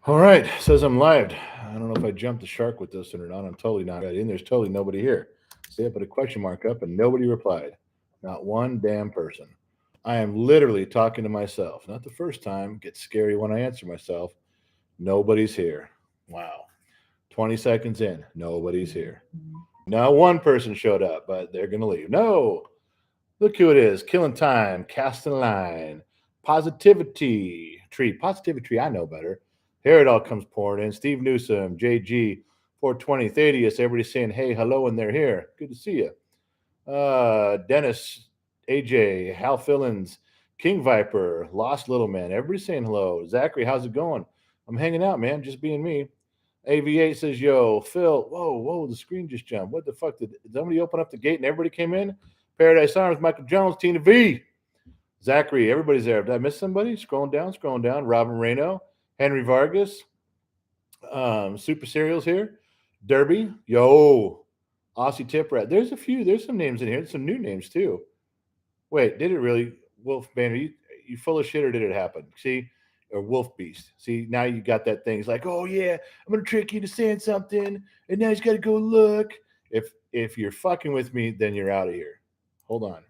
All right, says I'm live. I don't know if I jumped the shark with this one or not. I'm totally not ready. And there's totally nobody here. See, I put a question mark up and nobody replied. Not one damn person. I am literally talking to myself. Not the first time. Gets scary when I answer myself. Nobody's here. Wow. 20 seconds in. Nobody's here. Now one person showed up, but they're going to leave. No. Look who it is. Killing time. Casting line. Positivity tree. Positivity tree. I know better. Here it all comes pouring in. Steve Newsom, JG, 420, Thaddeus. Everybody's saying, hey, hello, and they're here. Good to see you. Dennis, AJ, Hal Fillins, King Viper, Lost Little Man. Everybody's saying hello. Zachary, how's it going? I'm hanging out, man. Just being me. AV8 says, yo, Phil. Whoa, the screen just jumped. What the fuck? Did somebody open up the gate and everybody came in? Paradise Arms, Michael Jones, Tina V. Zachary, everybody's there. Did I miss somebody? Scrolling down. Robin Reno, Henry Vargas, Super Cereals here. Derby, yo, Aussie Tip Rat. There's a few. There's some names in here. Some new names too. Wait, did it really? Wolf Banner, you full of shit or did it happen? See, or Wolf Beast. See, now you got that thing. It's like, oh yeah, I'm gonna trick you to saying something, and now he's got to go look. If you're fucking with me, then you're out of here. Hold on.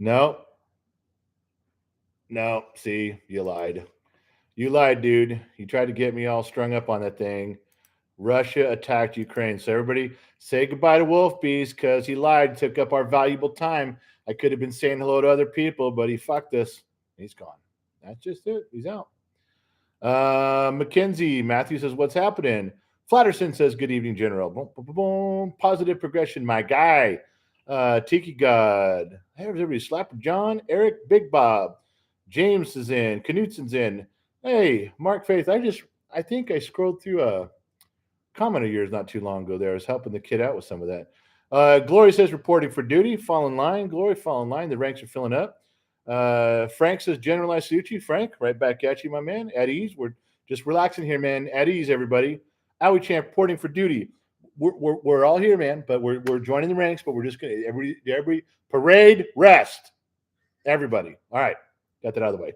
No, no. See, you lied. You lied, dude. You tried to get me all strung up on that thing. Russia attacked Ukraine. So everybody say goodbye to Wolf Beast because he lied, took up our valuable time. I could have been saying hello to other people, but he fucked us. He's gone. That's just it. He's out. Mackenzie Matthew says, "What's happening?" Flatterson says, "Good evening, General." Boom, boom, boom, boom. Positive progression, my guy. Tiki God. Hey, everybody. Slapper John, Eric, Big Bob. James is in. Knutsen's in. Hey, Mark Faith. I think I scrolled through a comment of yours not too long ago. There, I was helping the kid out with some of that. Glory says, "Reporting for duty. Fall in line." Glory, fall in line. The ranks are filling up. Frank says, "General, I salute you." Frank, right back at you, my man. At ease. We're just relaxing here, man. At ease, everybody. Owie Champ reporting for duty. We're all here, man, but we're joining the ranks, but we're just going to, every parade, rest. Everybody. All right. Got that out of the way.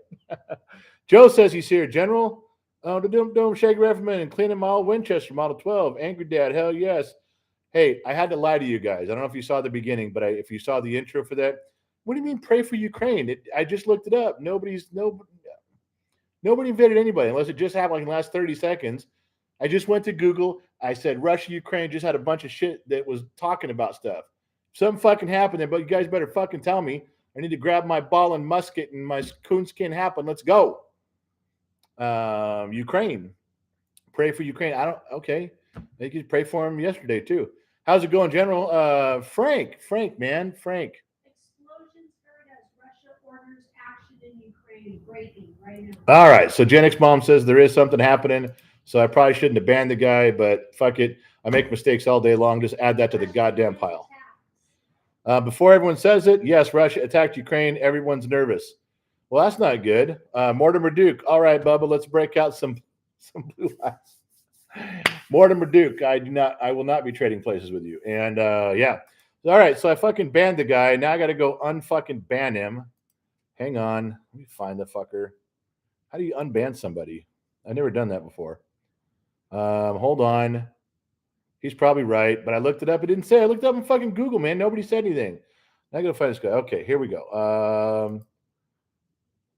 Joe says he's here. General, the Dome Shaggy Rifleman and Cleaning Mile Winchester, Model 12. Angry Dad, hell yes. Hey, I had to lie to you guys. I don't know if you saw the beginning, but if you saw the intro for that, what do you mean pray for Ukraine? I just looked it up. Nobody invaded anybody unless it just happened like in the last 30 seconds. I just went to Google. I said Russia, Ukraine just had a bunch of shit that was talking about stuff. Something fucking happened there, but you guys better fucking tell me. I need to grab my ball and musket and my coonskin hat and let's go. Ukraine. Pray for Ukraine. Okay. They could pray for him yesterday too. How's it going, General? Frank, man. Explosions heard as Russia orders action in Ukraine breaking right now. All right. So Gen X Mom says there is something happening. So I probably shouldn't have banned the guy, but fuck it. I make mistakes all day long. Just add that to the goddamn pile. Before everyone says it, yes, Russia attacked Ukraine. Everyone's nervous. Well, that's not good. Mortimer Duke. All right, Bubba, let's break out some blue lights. Mortimer Duke, I will not be trading places with you. And yeah. All right, so I fucking banned the guy. Now I got to go unfucking ban him. Hang on. Let me find the fucker. How do you unban somebody? I've never done that before. Hold on. He's probably right, but I looked it up. It didn't say. I looked up in fucking Google, man. Nobody said anything. I gotta find this guy. Okay, here we go.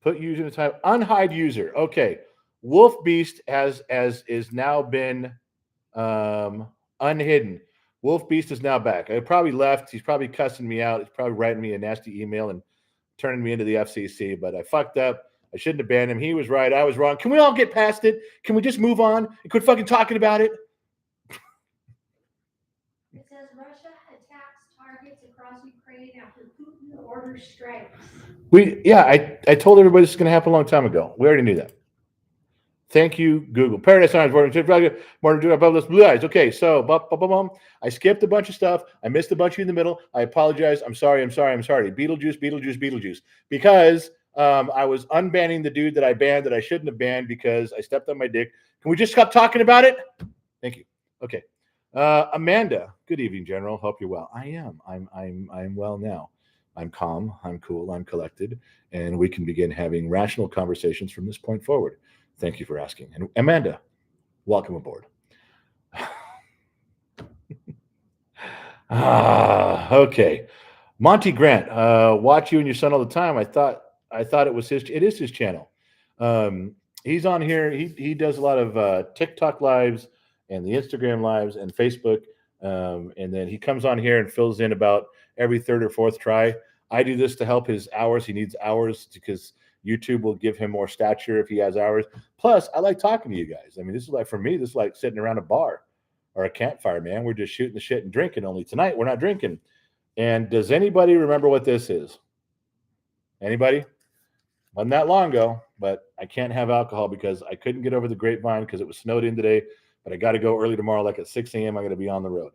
Put user in the time. Unhide user. Okay. Wolf Beast is now been unhidden. Wolf Beast is now back. I probably left. He's probably cussing me out. He's probably writing me a nasty email and turning me into the FCC. But I fucked up. I shouldn't have banned him. He was right. I was wrong. Can we all get past it? Can we just move on and quit fucking talking about it? It says Russia attacks targets across Ukraine after Putin orders strikes. I told everybody this is going to happen a long time ago. We already knew that. Thank you, Google. Paradise Signs, blue eyes. Okay, so I skipped a bunch of stuff. I missed a bunch of you in the middle. I apologize. I'm sorry. Beetlejuice. Because I was unbanning the dude that I banned that I shouldn't have banned because I stepped on my dick. Can we just stop talking about it? Thank you. Okay. Amanda, good evening, General. Hope you're well. I am. I'm well now. I'm calm. I'm cool. I'm collected, and we can begin having rational conversations from this point forward. Thank you for asking. And Amanda, welcome aboard. Okay. Monty Grant, watch you and your son all the time. I thought it was his. It is his channel. He's on here. He does a lot of TikTok lives and the Instagram lives and Facebook. And then he comes on here and fills in about every third or fourth try. I do this to help his hours. He needs hours because YouTube will give him more stature if he has hours. Plus, I like talking to you guys. I mean, this is like for me. This is like sitting around a bar or a campfire, man. We're just shooting the shit and drinking. Only tonight we're not drinking. And does anybody remember what this is? Anybody? Wasn't that long ago, but I can't have alcohol because I couldn't get over the grapevine because it was snowed in today. But I got to go early tomorrow, like at 6 a.m. I'm going to be on the road.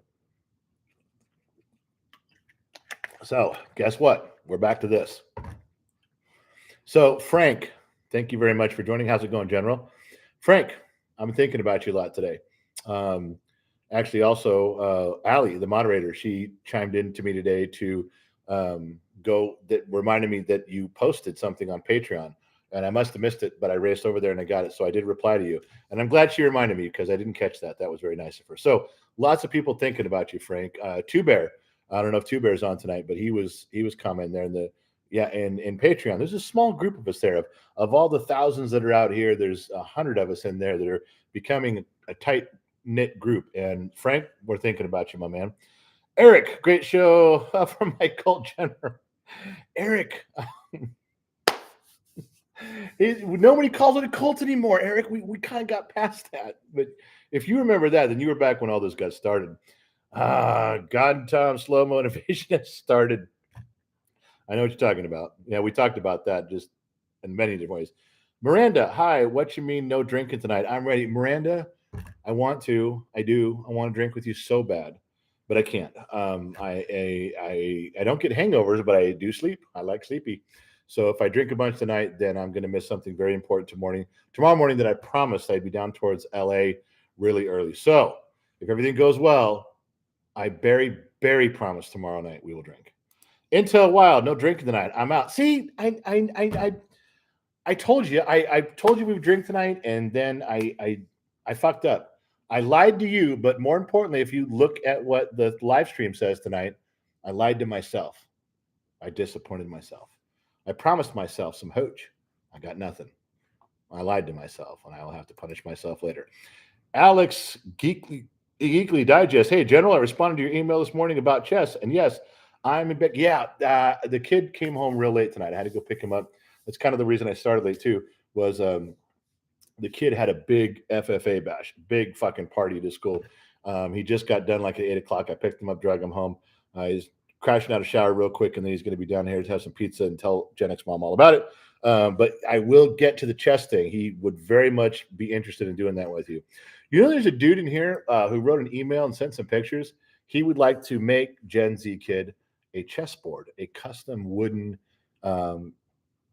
So guess what? We're back to this. So Frank, thank you very much for joining. How's it going, General? Frank, I'm thinking about you a lot today. Actually, also, Allie, the moderator, she chimed in to me today to that reminded me that you posted something on Patreon, and I must have missed it, but I raced over there and I got it, so I did reply to you, and I'm glad she reminded me because I didn't catch that. That was very nice of her. So lots of people thinking about you, Frank. Two Bear, I don't know if Two Bear's on tonight, but he was commenting there in the in Patreon. There's a small group of us there of all the thousands that are out here. There's 100 of us in there that are becoming a tight knit group. And Frank, we're thinking about you, my man. Eric, great show from my cult general. Eric, nobody calls it a cult anymore. Eric, we kind of got past that. But if you remember that, then you were back when all this got started. God and Tom slow mo innovation has started. I know what you're talking about. Yeah, we talked about that just in many different ways. Miranda, hi. What you mean no drinking tonight? I'm ready. Miranda, I want to. I do. I want to drink with you so bad, but I can't. I don't get hangovers, but I do sleep. I like sleepy. So if I drink a bunch tonight, then I'm going to miss something very important tomorrow morning that I promised I'd be down towards LA really early. So if everything goes well, I very promise tomorrow night we will drink. Intel Wild, no drinking tonight. I'm out. See, I told you. I told you we would drink tonight, and then I fucked up. I lied to you, but more importantly, if you look at what the live stream says tonight, I lied to myself. I disappointed myself. I promised myself some hooch. I got nothing. I lied to myself, and I will have to punish myself later. Alex Geekly Digest. Hey, General, I responded to your email this morning about chess, and yes, I'm in bed. Yeah, the kid came home real late tonight. I had to go pick him up. That's kind of the reason I started late too. Was the kid had a big FFA bash, big fucking party at his school. He just got done like at 8:00. I picked him up, dragged him home. He's crashing out of shower real quick, and then he's going to be down here to have some pizza and tell Gen X mom all about it. But I will get to the chess thing. He would very much be interested in doing that with you. You know, there's a dude in here who wrote an email and sent some pictures. He would like to make Gen Z kid a chessboard, a custom wooden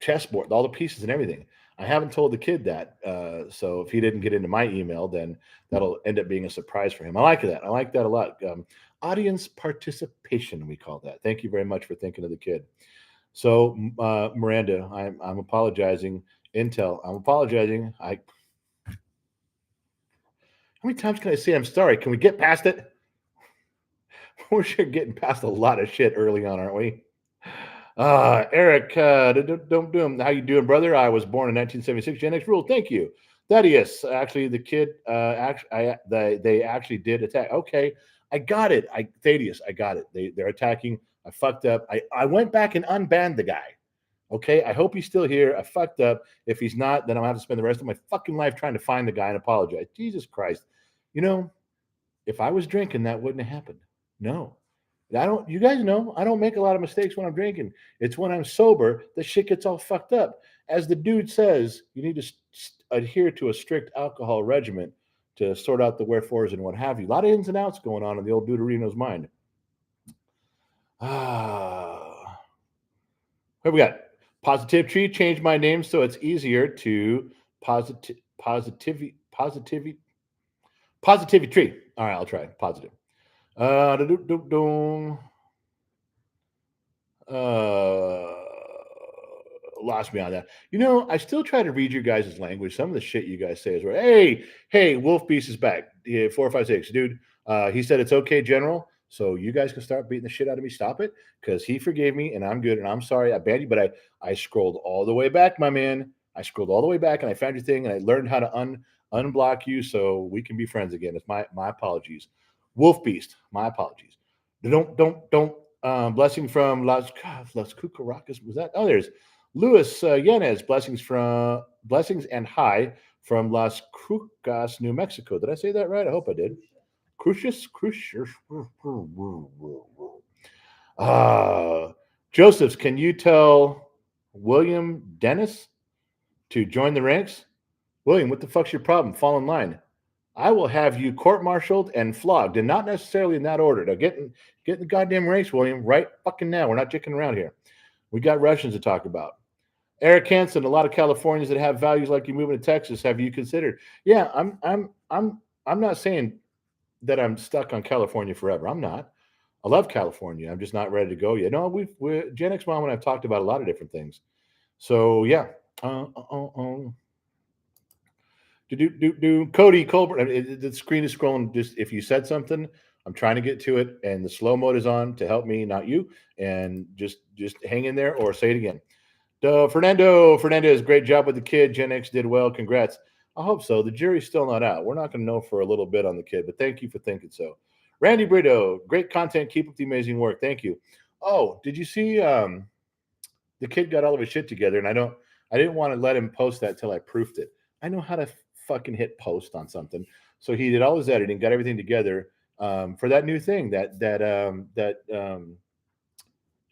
chessboard, all the pieces and everything. I haven't told the kid that. So if he didn't get into my email, then that'll end up being a surprise for him. I like that. I like that a lot. Audience participation, we call that. Thank you very much for thinking of the kid. So Miranda, I'm apologizing. Intel, I'm apologizing. How many times can I say I'm sorry? Can we get past it? We're sure getting past a lot of shit early on, aren't we? Eric, don't do him. How you doing, brother? I was born in 1976. Gen X rule. Thank you. Thaddeus, actually, the kid, they actually did attack. Okay, I got it. Thaddeus, I got it. They're attacking. I fucked up. I went back and unbanned the guy. Okay, I hope he's still here. I fucked up. If he's not, then I'm gonna have to spend the rest of my fucking life trying to find the guy and apologize. Jesus Christ. You know, if I was drinking, that wouldn't have happened. No. I don't, you guys know, I don't make a lot of mistakes when I'm drinking. It's when I'm sober that shit gets all fucked up. As the dude says, you need to adhere to a strict alcohol regimen to sort out the wherefores and what have you. A lot of ins and outs going on in the old Deuterino's mind. What we got? Positive Tree. Change my name so it's easier to positivity Tree. All right, I'll try. Positive. Da-do-do-do. Uh, Lost me on that. I still try to read your guys' language. Some of the shit you guys say is right. Hey, Wolf Beast is back. Yeah, 456, dude. He said it's okay, General. So you guys can start beating the shit out of me. Stop it, because he forgave me, and I'm good. And I'm sorry I banned you, but I scrolled all the way back, my man. I scrolled all the way back, and I found your thing, and I learned how to unblock you, so we can be friends again. It's my apologies, Wolf Beast. My apologies. Don't. Blessing from Las Cucaracas. Was that? Oh, there's Luis Yanez. Blessings and hi from Las Crucas, New Mexico. Did I say that right? I hope I did. Crucius. Ah, Josephs. Can you tell William Dennis to join the ranks? William, what the fuck's your problem? Fall in line. I will have you court-martialed and flogged, and not necessarily in that order. Now, get in the goddamn race, William, right fucking now. We're not dicking around here. We got Russians to talk about. Eric Hansen, a lot of Californians that have values like you moving to Texas. Have you considered? Yeah, I'm not saying that I'm stuck on California forever. I'm not. I love California. I'm just not ready to go yet. No, we Gen X Mom and I've talked about a lot of different things. So yeah. Cody Colbert. The screen is scrolling. Just if you said something, I'm trying to get to it, and the slow mode is on to help me, not you. And just hang in there or say it again. Fernando Fernandez, great job with the kid. Gen X did well. Congrats. I hope so. The jury's still not out. We're not going to know for a little bit on the kid, but thank you for thinking so. Randy Brito, great content. Keep up the amazing work. Thank you. Oh, did you see the kid got all of his shit together, and I didn't want to let him post that till I proofed it. I know how to fucking hit post on something. So he did all his editing, got everything together for that new thing that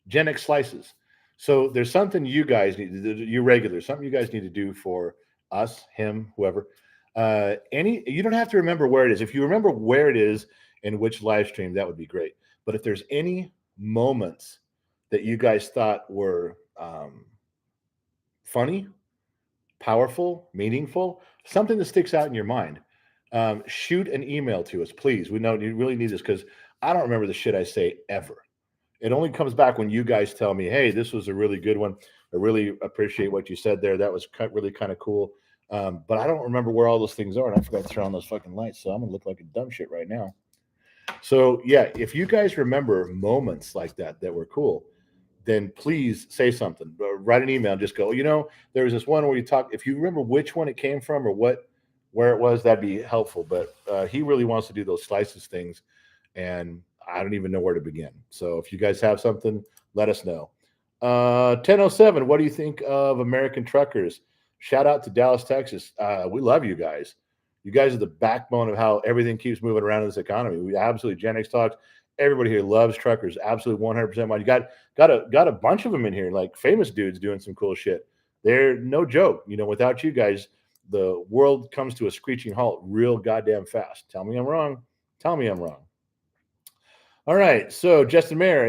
Gen X slices. So there's something you guys need to do, you regulars, something you guys need to do for us, him, whoever. You don't have to remember where it is. If you remember where it is in which live stream, that would be great. But if there's any moments that you guys thought were funny, powerful, meaningful, something that sticks out in your mind, shoot an email to us, please. We know you really need this because I don't remember the shit I say ever. It only comes back when you guys tell me, hey, this was a really good one. I really appreciate what you said there. That was really kind of cool. But I don't remember where all those things are, and I forgot to turn on those fucking lights, so I'm gonna look like a dumb shit right now. So yeah, if you guys remember moments like that were cool, then please say something. Write an email. Just go, there was this one where you talk. If you remember which one it came from or where it was, that'd be helpful. But he really wants to do those slices things, and I don't even know where to begin. So if you guys have something, let us know. 1007, what do you think of American truckers? Shout out to Dallas, Texas. We love you guys. You guys are the backbone of how everything keeps moving around in this economy. We absolutely, Gen X talks. Everybody here loves truckers. Absolutely 100% mine. You got a bunch of them in here, like famous dudes doing some cool shit. They're no joke. Without you guys, the world comes to a screeching halt real goddamn fast. Tell me I'm wrong. Tell me I'm wrong. All right. So Justin Mayer,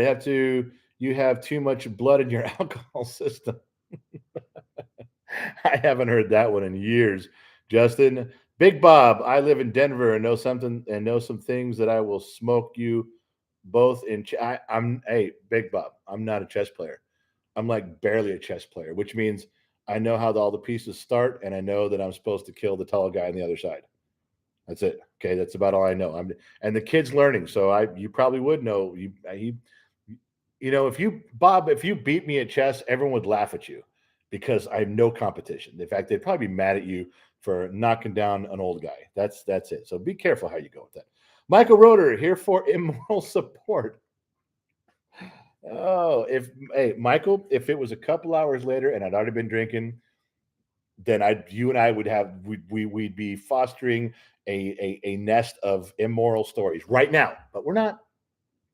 you have too much blood in your alcohol system. I haven't heard that one in years. Justin, Big Bob, I live in Denver and know some things that I will smoke you both in. Hey, Big Bob, I'm not a chess player. I'm like barely a chess player, which means I know how all the pieces start, and I know that I'm supposed to kill the tall guy on the other side. That's it. Okay, that's about all I know. And the kid's learning, so you probably would know. If you beat me at chess, everyone would laugh at you because I have no competition. In fact, they'd probably be mad at you for knocking down an old guy. That's it. So be careful how you go with that. Michael Roeder here for immoral support. Oh, Michael, if it was a couple hours later and I'd already been drinking, then you and I we'd be fostering a nest of immoral stories right now. But we're not.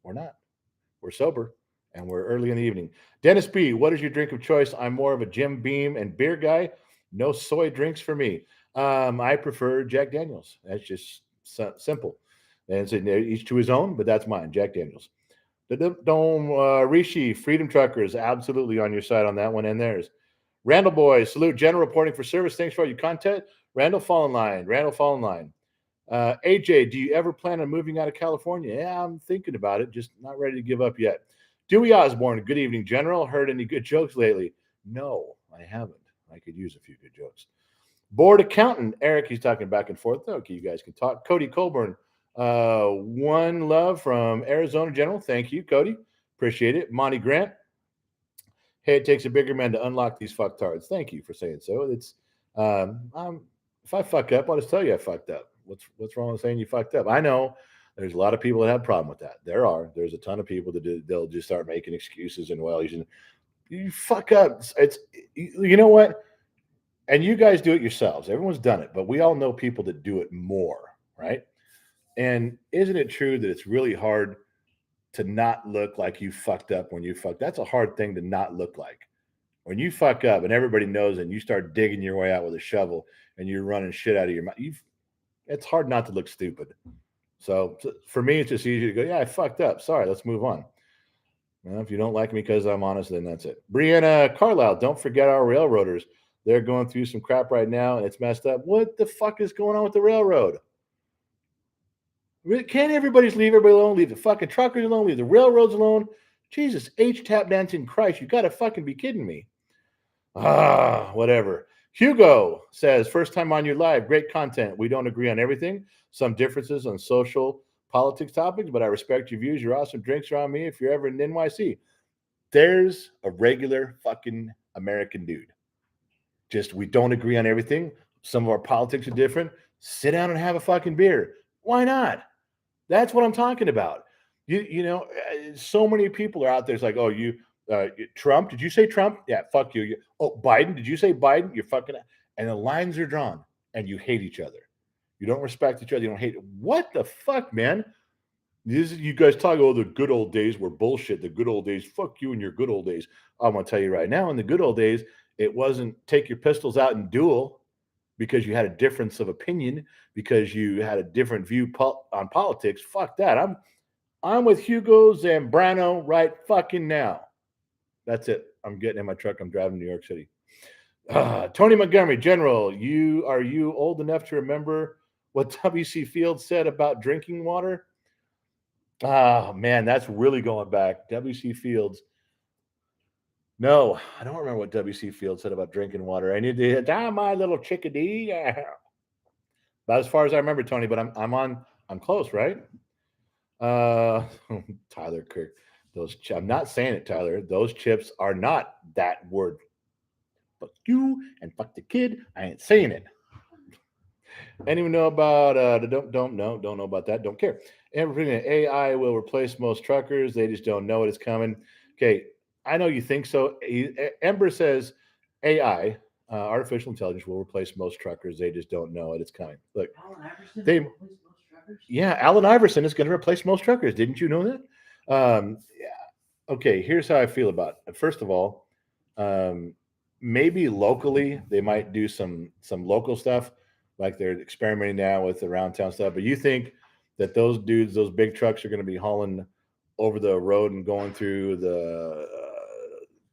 We're sober and we're early in the evening. Dennis B, what is your drink of choice? I'm more of a Jim Beam and beer guy. No soy drinks for me. I prefer Jack Daniels. That's just simple. And it's each to his own, but that's mine, Jack Daniels. Rishi, Freedom Truckers, absolutely on your side on that one and theirs. Randall Boy, salute, General reporting for service. Thanks for all your content. Randall, fall in line. AJ, do you ever plan on moving out of California? Yeah, I'm thinking about it, just not ready to give up yet. Dewey Osborne, good evening, General. Heard any good jokes lately? No, I haven't. I could use a few good jokes. Board accountant, Eric, he's talking back and forth. Okay, you guys can talk. Cody Colburn, one love from Arizona, General. Thank you, Cody. Appreciate it. Monty Grant, hey, it takes a bigger man to unlock these fucktards. Thank you for saying so. It's if I fuck up, I'll just tell you I fucked up. What's wrong with saying you fucked up? I know there's a lot of people that have a problem with that. There's a ton of people that they'll just start making excuses and well, you fuck up. It's you know what? And you guys do it yourselves. Everyone's done it, but we all know people that do it more, right? And isn't it true that it's really hard to not look like you fucked up when you fuck? That's a hard thing to not look like. When you fuck up and everybody knows and you start digging your way out with a shovel and you're running shit out of your mouth, it's hard not to look stupid. So for me, it's just easy to go, yeah, I fucked up. Sorry, let's move on. Well, if you don't like me because I'm honest, then that's it. Brianna Carlisle, don't forget our railroaders. They're going through some crap right now and it's messed up. What the fuck is going on with the railroad? Can't everybody just leave everybody alone? Leave the fucking truckers alone? Leave the railroads alone? Jesus, H-tap dancing Christ, you gotta fucking be kidding me. Whatever. Hugo says, first time on your live, great content. We don't agree on everything. Some differences on social politics topics, but I respect your views. Your awesome drinks are on me if you're ever in NYC. There's a regular fucking American dude. Just we don't agree on everything. Some of our politics are different. Sit down and have a fucking beer. Why not? That's what I'm talking about. You know, so many people are out there. It's like, oh, Trump? Did you say Trump? Yeah, fuck you. Oh, Biden? Did you say Biden? You're fucking. And the lines are drawn, and you hate each other. You don't respect each other. You don't hate. What the fuck, man? You guys talk. Oh, the good old days were bullshit. The good old days. Fuck you and your good old days. I'm gonna tell you right now. In the good old days, it wasn't take your pistols out and duel because you had a difference of opinion, because you had a different view on politics. Fuck that. I'm with Hugo Zambrano right fucking now. That's it. I'm getting in my truck. I'm driving to New York City. Tony Montgomery, General, are you old enough to remember what W.C. Fields said about drinking water? Oh, man, that's really going back. W.C. Fields. No, I don't remember what W.C. Fields said about drinking water. I need to die, my little chickadee. About as far as I remember, Tony, but I'm close, right? Tyler Kirk. I'm not saying it, Tyler. Those chips are not that word. Fuck you and fuck the kid. I ain't saying it. Anyone know about don't know about that. Don't care. Everything AI will replace most truckers. They just don't know it is coming. Okay, I know you think so. Ember says AI, artificial intelligence, will replace most truckers. They just don't know it. It's coming. Look, Allen Iverson is going to replace most truckers. Didn't you know that? Yeah. Okay, here's how I feel about it. First of all, maybe locally they might do some local stuff, like they're experimenting now with around town stuff. But you think that those dudes, those big trucks, are going to be hauling over the road and going through the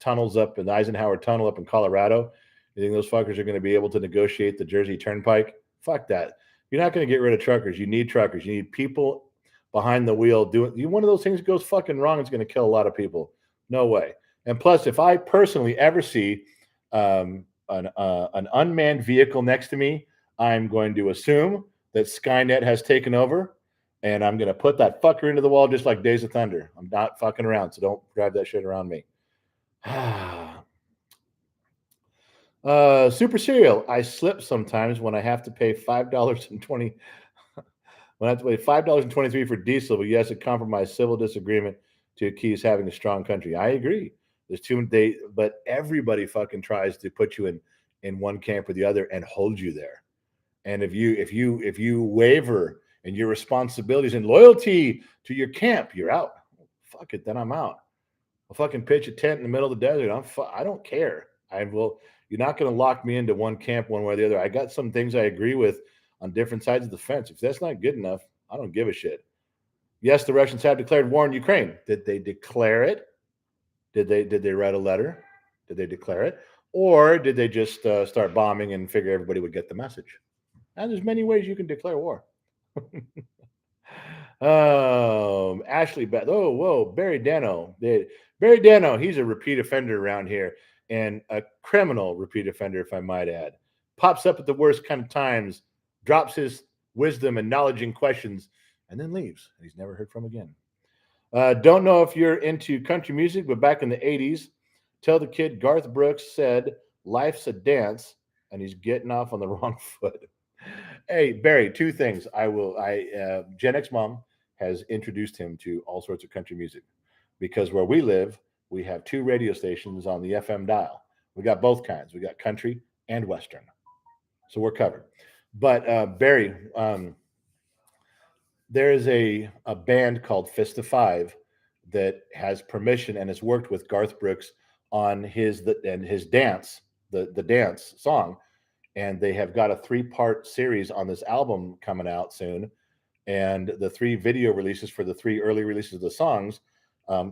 tunnels up in the Eisenhower Tunnel up in Colorado? You think those fuckers are going to be able to negotiate the Jersey Turnpike? Fuck that. You're not going to get rid of truckers. You need truckers. You need people behind the wheel doing. One of those things goes fucking wrong, it's going to kill a lot of people. No way. And plus, if I personally ever see an unmanned vehicle next to me, I'm going to assume that Skynet has taken over, and I'm going to put that fucker into the wall just like Days of Thunder. I'm not fucking around, so don't drive that shit around me. Super Cereal. I slip sometimes when I have to pay $5.20. When I have to pay $5.23 for diesel, but yes, a compromise civil disagreement to keys having a strong country. I agree. There's but everybody fucking tries to put you in one camp or the other and hold you there. And if you waver in your responsibilities and loyalty to your camp, you're out. Fuck it, then I'm out. I'll fucking pitch a tent in the middle of the desert. I don't care. You're not going to lock me into one camp one way or the other. I got some things I agree with on different sides of the fence. If that's not good enough, I don't give a shit. Yes, the Russians have declared war on Ukraine. Did they declare it? Did they write a letter? Did they declare it? Or did they just start bombing and figure everybody would get the message? And there's many ways you can declare war. Ashley Beth. Oh, whoa, Barry Dano. Barry Dano, he's a repeat offender around here and a criminal repeat offender, if I might add. Pops up at the worst kind of times, drops his wisdom and knowledge in questions, and then leaves. He's never heard from again. Don't know if you're into country music, but back in the 80s, tell the kid Garth Brooks said, "Life's a dance," and he's getting off on the wrong foot. Hey, Barry, two things. Gen X mom has introduced him to all sorts of country music because where we live, we have two radio stations on the FM dial. We got both kinds. We got country and Western. So we're covered. But Barry, there is a band called Fist of Five that has permission and has worked with Garth Brooks on his dance, the dance song, and they have got a 3-part series on this album coming out soon. And the 3 video releases for the 3 early releases of the songs,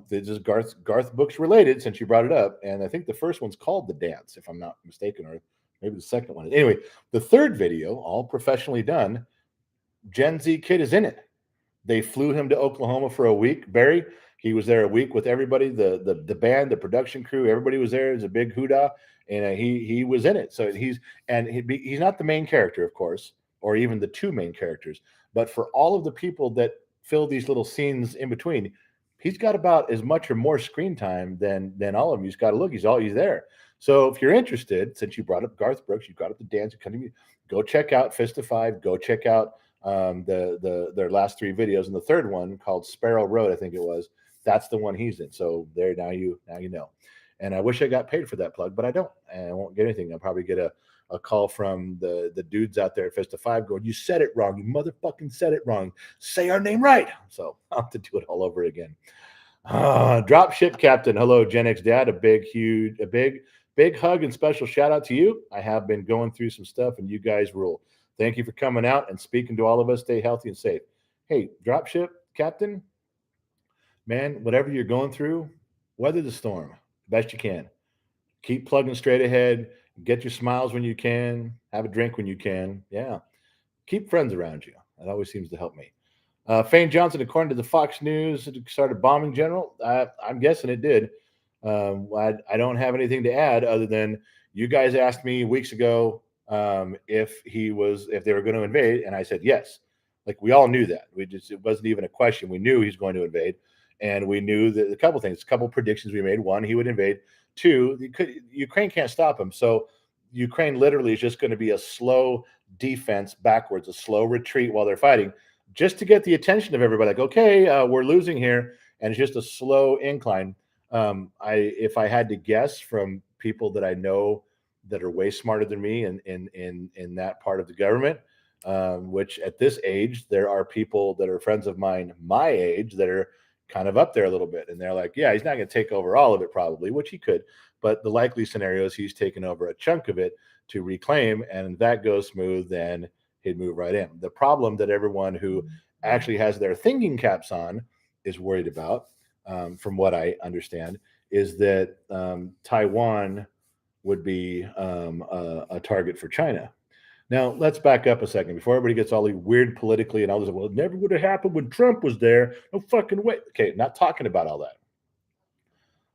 this is Garth Brooks related, since you brought it up. And I think the first one's called The Dance, if I'm not mistaken, or maybe the second one. Anyway, the third video, all professionally done, Gen Z kid is in it. They flew him to Oklahoma for a week. Barry, he was there a week with everybody, the band, the production crew, everybody was there. It was a big hoorah, and he was in it. So he's not the main character, of course, or even the 2 main characters, but for all of the people that fill these little scenes in between, he's got about as much or more screen time than all of them. He's got to look. He's there. So if you're interested, since you brought up Garth Brooks, you brought up the dance, go check out Fist of Five. Go check out their last 3 videos, and the third one called Sparrow Road, I think it was. That's the one he's in. So there, now you know. And I wish I got paid for that plug, but I don't. And I won't get anything. I'll probably get a call from the dudes out there at Fist of Five going, "You said it wrong. You motherfucking said it wrong. Say our name right." So I'll have to do it all over again. Dropship Captain. Hello, Gen X Dad. A big hug and special shout out to you. I have been going through some stuff, and you guys rule. Thank you for coming out and speaking to all of us. Stay healthy and safe. Hey, Dropship Captain, man, whatever you're going through, weather the storm best you can. Keep plugging straight ahead. Get your smiles when you can. Have a drink when you can. Yeah. Keep friends around you. That always seems to help me. Fane Johnson, according to the Fox News, it started bombing general. I'm guessing it did. I don't have anything to add other than you guys asked me weeks ago if they were going to invade, and I said yes. Like, we all knew that. It wasn't even a question. We knew he's going to invade, and we knew that a couple predictions we made. 1, he would invade. 2, Ukraine can't stop him. So Ukraine literally is just going to be a slow defense backwards, a slow retreat while they're fighting, just to get the attention of everybody. Like, okay, we're losing here, and it's just a slow incline. If I had to guess from people that I know that are way smarter than me in that part of the government, which at this age, there are people that are friends of mine, my age, that are kind of up there a little bit. And they're like, yeah, he's not going to take over all of it probably, which he could. But the likely scenario is he's taken over a chunk of it to reclaim, and that goes smooth, then he'd move right in. The problem that everyone who actually has their thinking caps on is worried about, from what I understand, is that Taiwan would be a target for China. Now, let's back up a second before everybody gets all weird politically and all this. Well, it never would have happened when Trump was there. No fucking way. Okay, not talking about all that.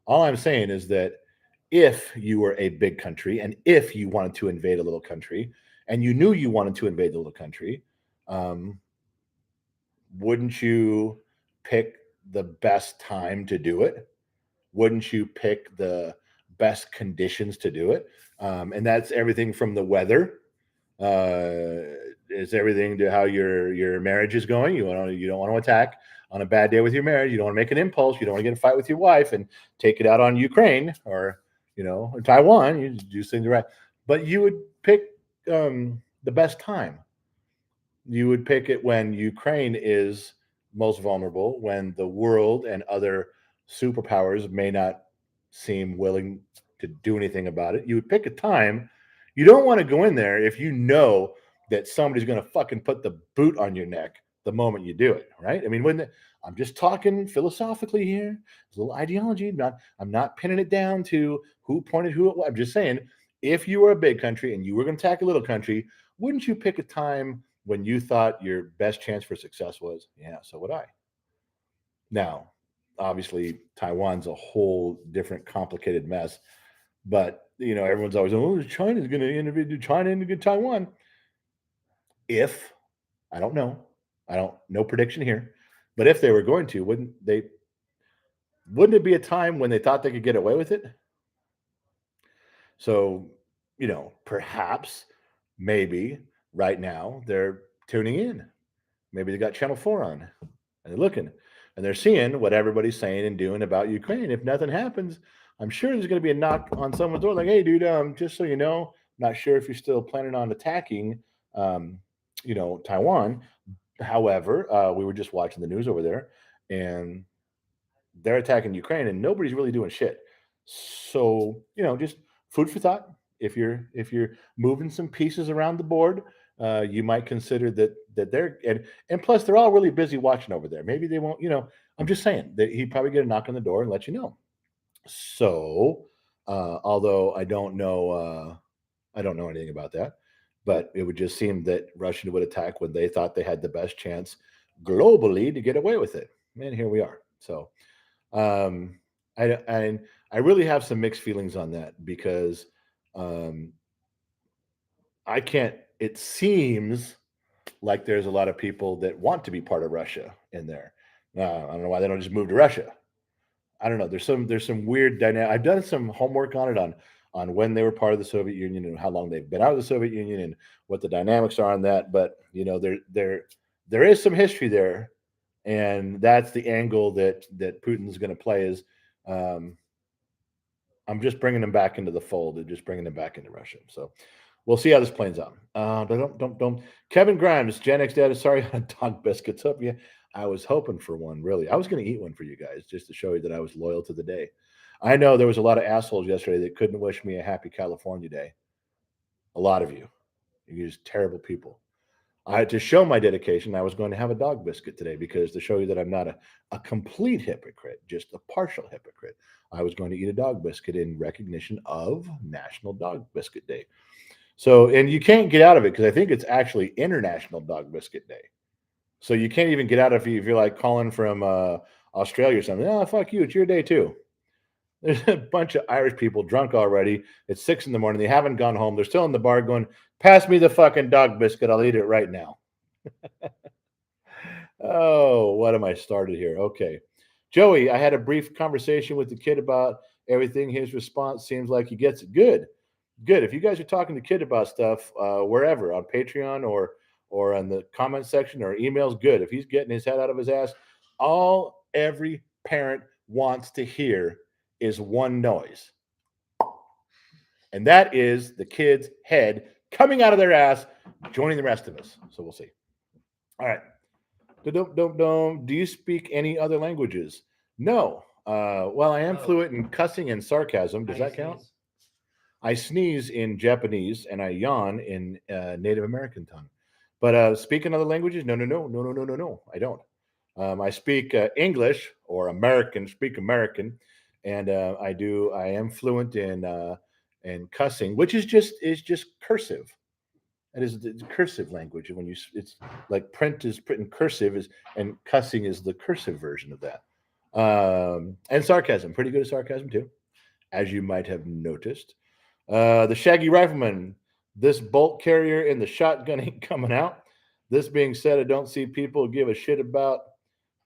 All I'm saying is that if you were a big country and if you wanted to invade a little country and you knew you wanted to invade the little country, wouldn't you pick the best time to do it? Wouldn't you pick the best conditions to do it? And that's everything from the weather. It's everything to how your marriage is going. You don't want to attack on a bad day with your marriage. You don't want to make an impulse. You don't want to get in a fight with your wife and take it out on Ukraine or Taiwan. You do things right, but you would pick the best time. You would pick it when Ukraine is most vulnerable, when the world and other superpowers may not seem willing to do anything about it. You would pick a time. You don't want to go in there if you know that somebody's going to fucking put the boot on your neck the moment you do it, right? I mean, I'm just talking philosophically here. There's a little ideology. I'm not pinning it down to who pointed who at what. I'm just saying, if you were a big country and you were going to attack a little country, wouldn't you pick a time when you thought your best chance for success was? Yeah, so would I. Now, obviously, Taiwan's a whole different complicated mess, but everyone's always, oh, China's going to invade China and get Taiwan. If I don't know, no prediction here, but if they were going to, wouldn't it be a time when they thought they could get away with it? So, perhaps, maybe right now they're tuning in. Maybe they got Channel 4 on and they're looking and they're seeing what everybody's saying and doing about Ukraine. If nothing happens, I'm sure there's going to be a knock on someone's door like, hey, dude, just so you know, not sure if you're still planning on attacking, um, Taiwan. However, we were just watching the news over there and they're attacking Ukraine and nobody's really doing shit. So, just food for thought. If you're moving some pieces around the board, you might consider that they're and plus they're all really busy watching over there. Maybe they won't. I'm just saying that he'd probably get a knock on the door and let you know. So, although I don't know anything about that, but it would just seem that Russia would attack when they thought they had the best chance globally to get away with it. And here we are. So, um, I really have some mixed feelings on that because um, I can't. It seems like there's a lot of people that want to be part of Russia in there. I don't know why they don't just move to Russia. I don't know. There's some weird dynamic. I've done some homework on it on when they were part of the Soviet Union and how long they've been out of the Soviet Union and what the dynamics are on that. But there is some history there, and that's the angle that Putin's going to play. Is um, I'm just bringing them back into the fold and just bringing them back into Russia. So we'll see how this plays out. Don't. Kevin Grimes, Gen X Dad, sorry on dog biscuits up. Yeah, I was hoping for one, really. I was going to eat one for you guys just to show you that I was loyal to the day. I know there was a lot of assholes yesterday that couldn't wish me a happy California day. A lot of you. You're just terrible people. I had to show my dedication. I was going to have a dog biscuit today because to show you that I'm not a complete hypocrite, just a partial hypocrite. I was going to eat a dog biscuit in recognition of National Dog Biscuit Day. So, and you can't get out of it because I think it's actually International Dog Biscuit Day. So you can't even get out if you're like calling from Australia or something. Oh, fuck you. It's your day too. There's a bunch of Irish people drunk already. It's 6 a.m. They haven't gone home. They're still in the bar going, pass me the fucking dog biscuit. I'll eat it right now. Oh, what am I started here? Okay. Joey, I had a brief conversation with the kid about everything. His response seems like he gets it. Good. Good. If you guys are talking to kid about stuff, wherever on Patreon or on the comment section or emails, good. If he's getting his head out of his ass, all every parent wants to hear is one noise. And that is the kid's head coming out of their ass, joining the rest of us. So we'll see. All right. Do you speak any other languages? No. Well, I am fluent in cussing and sarcasm. Does that count? I sneeze in Japanese and I yawn in Native American tongue. But speaking other languages? No. I don't. I speak English or American, speak American, and I am fluent in cussing, which is just cursive. It is the cursive language. When it's like print is written cursive and cussing is the cursive version of that. And sarcasm, pretty good at sarcasm too, as you might have noticed. The Shaggy Rifleman, this bolt carrier in the shotgun ain't coming out. This being said, I don't see people give a shit about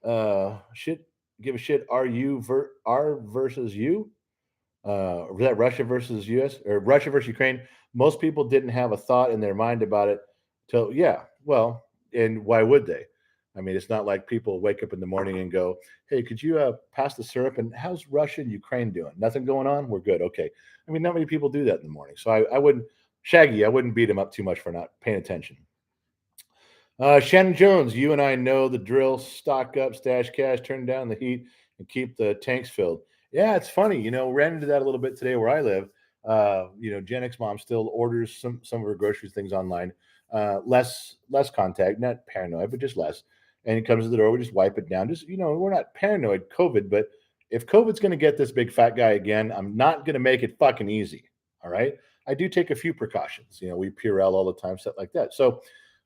give a shit. R versus you? Was that Russia versus US or Russia versus Ukraine? Most people didn't have a thought in their mind about it till, yeah, well, and why would they? I mean, it's not like people wake up in the morning and go, hey, could you pass the syrup? And how's Russia and Ukraine doing? Nothing going on? We're good. Okay. I mean, not many people do that in the morning. So I wouldn't, Shaggy, I wouldn't beat him up too much for not paying attention. Shannon Jones, you and I know the drill. Stock up, stash cash, turn down the heat, and keep the tanks filled. Yeah, it's funny. Ran into that a little bit today where I live. Gen X mom still orders some of her grocery things online. Less contact, not paranoid, but just less. And it comes to the door, we just wipe it down. Just we're not paranoid COVID, but if COVID's going to get this big fat guy again, I'm not going to make it fucking easy. All right. I do take a few precautions. We Purell all the time, stuff like that. So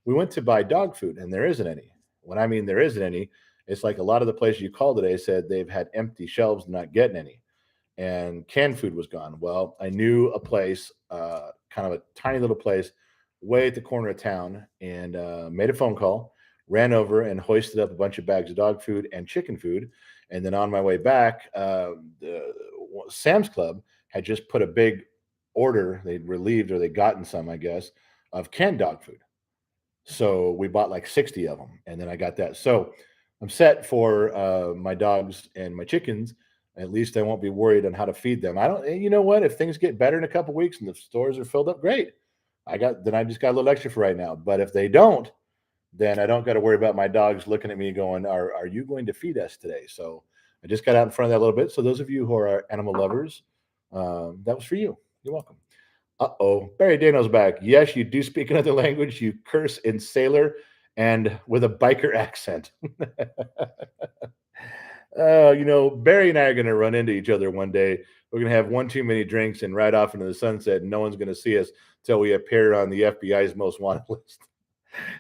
We went to buy dog food, and there isn't any. When I mean there isn't any, it's like a lot of the places you called today said they've had empty shelves, not getting any, and canned food was gone. Well, I knew a place, kind of a tiny little place, way at the corner of town, and made a phone call, ran over and hoisted up a bunch of bags of dog food and chicken food. And then on my way back, the Sam's Club had just put a big order. They'd relieved or they'd gotten some, I guess, of canned dog food. So we bought like 60 of them, and then I got that. So I'm set for my dogs and my chickens. At least I won't be worried on how to feed them. I don't. You know what? If things get better in a couple weeks and the stores are filled up, great. I just got a little extra for right now. But if they don't, then I don't got to worry about my dogs looking at me going, "Are you going to feed us today?" So I just got out in front of that a little bit. So those of you who are animal lovers, that was for you. You're welcome. Uh-oh. Barry Dano's back. Yes, you do speak another language. You curse in sailor and with a biker accent. Barry and I are going to run into each other one day. We're going to have one too many drinks and ride off into the sunset, and no one's going to see us till we appear on the FBI's most wanted list.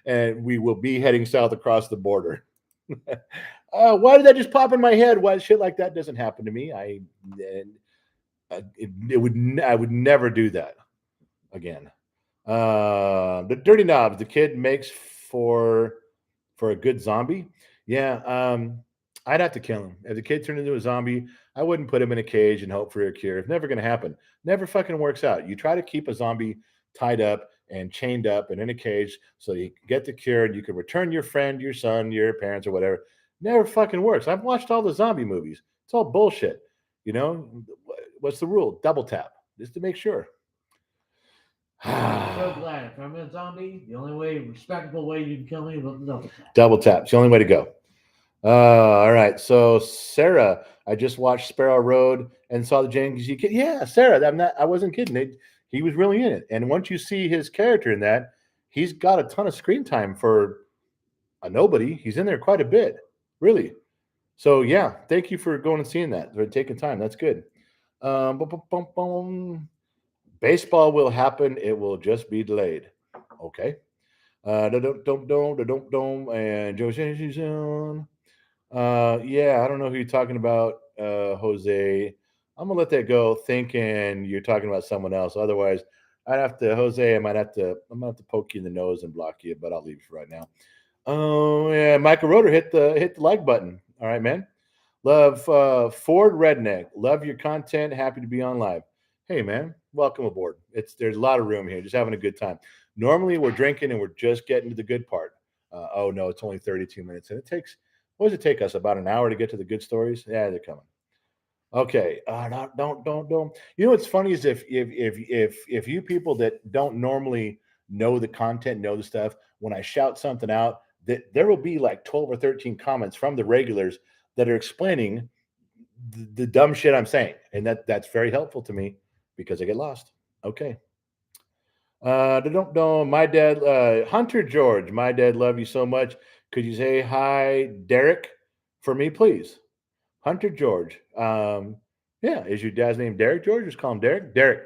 And we will be heading south across the border. Why did that just pop in my head? Why shit like that doesn't happen to me? I would never do that again. The dirty knobs the kid makes for a good zombie. Yeah, I'd have to kill him. If the kid turned into a zombie, I wouldn't put him in a cage and hope for a cure. It's never going to happen. Never fucking works out. You try to keep a zombie tied up and chained up and in a cage so you can get the cure and you can return your friend, your son, your parents, or whatever. Never fucking works. I've watched all the zombie movies. It's all bullshit. You know, what's the rule? Double tap just to make sure. I'm so glad. If I'm a zombie, the only respectable way you can kill me is with the double tap. Double tap. It's the only way to go. All right. So Sarah, I just watched Sparrow Road and saw the James G. Kid. Yeah, Sarah. I wasn't kidding. He was really in it. And once you see his character in that, he's got a ton of screen time for a nobody. He's in there quite a bit, really. So yeah, thank you for going and seeing that. For taking time. That's good. Baseball will happen. It will just be delayed. Okay. And Joe. Yeah, I don't know who you're talking about, Jose. I'm gonna let that go, thinking you're talking about someone else. Otherwise, I'd have to, Jose. I'm gonna have to poke you in the nose and block you, but I'll leave it for right now. Oh yeah, Michael Roeder hit the like button. All right, man. Love Ford Redneck. Love your content. Happy to be on live. Hey, man, welcome aboard. There's a lot of room here. Just having a good time. Normally, we're drinking and we're just getting to the good part. Oh no, it's only 32 minutes, and it takes. What does it take us? About an hour to get to the good stories? Yeah, they're coming. Okay. Don't. You know what's funny is if you people that don't normally know the content, know the stuff, when I shout something out, that there will be like 12 or 13 comments from the regulars that are explaining the dumb shit I'm saying, and that's very helpful to me because I get lost. Okay. Don't my dad, Hunter George, my dad, love you so much. Could you say hi, Derek, for me, please? Hunter George. Yeah, is your dad's name Derek George? Just call him Derek. Derek,